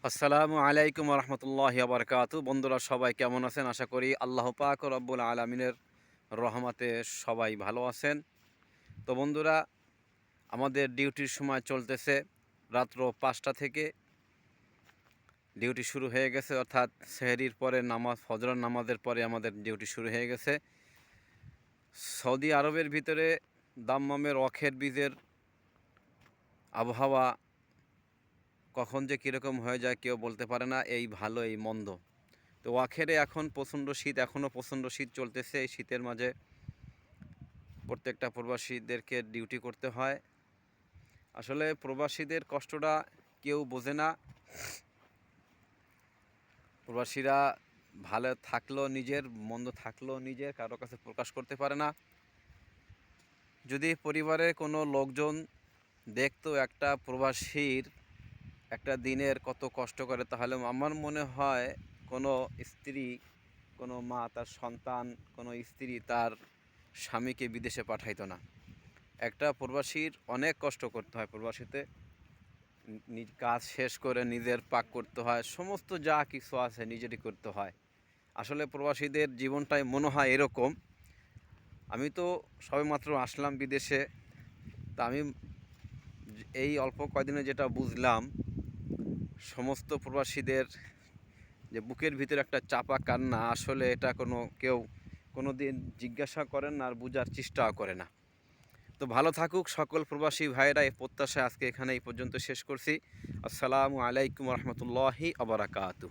আসসালামু আলাইকুম রহমতুল্লাহি বারকাতু। বন্ধুরা সবাই কেমন আছেন? আশা করি আল্লাহ পাক রব্বুল আলমিনের রহমতে সবাই ভালো আছেন। তো বন্ধুরা, আমাদের ডিউটির সময় চলতেছে রাত্র 5টা থেকে ডিউটি শুরু হয়ে গেছে, অর্থাৎ সেহরির পরে ফজরের নামাজের পরে আমাদের ডিউটি শুরু হয়ে গেছে। সৌদি আরবের ভিতরে দাম্মামের অখের বীজের আবহাওয়া কখন যে কীরকম হয়ে যায় কেউ বলতে পারে না, এই ভালো এই মন্দ। তো ওয়াখেরে এখন প্রচণ্ড শীত, এখনও প্রচণ্ড শীত চলতেছে। এই শীতের মাঝে প্রত্যেকটা প্রবাসীদেরকে ডিউটি করতে হয়। আসলে প্রবাসীদের কষ্টটা কেউ বোঝে না। প্রবাসীরা ভালো থাকলেও নিজের, মন্দ থাকলেও নিজের, কারো কাছে প্রকাশ করতে পারে না। যদি পরিবারের কোনো লোকজন দেখতো একটা প্রবাসীর একটা দিনের কত কষ্ট করে, তাহলে আমার মনে হয় কোনো স্ত্রী, কোনো মা তার সন্তান, কোনো স্ত্রী তার স্বামীকে বিদেশে পাঠাইতো না। একটা প্রবাসীর অনেক কষ্ট করতে হয়। প্রবাসীতে নিজ কাজ শেষ করে নিজের পাক করতে হয়, সমস্ত যা কিছু আছে নিজেরই করতে হয়। আসলে প্রবাসীদের জীবনটাই মনে হয় এরকম। আমি তো সবেমাত্র আসলাম বিদেশে, তা আমি এই অল্প কয়দিনে যেটা বুঝলাম, সমস্ত প্রবাসীদের যে বুকের ভিতরে একটা চাপা কান্না, আসলে এটা কেউ কোনো দিন জিজ্ঞাসা করেন না আর বোঝার চেষ্টাও করে না। তো ভালো থাকুক সকল প্রবাসী ভাইয়েরা, এই প্রত্যাশায় আজকে এখানে এই পর্যন্ত শেষ করছি। আসসালামু আলাইকুম রহমতুল্লাহি আবরাকাতু।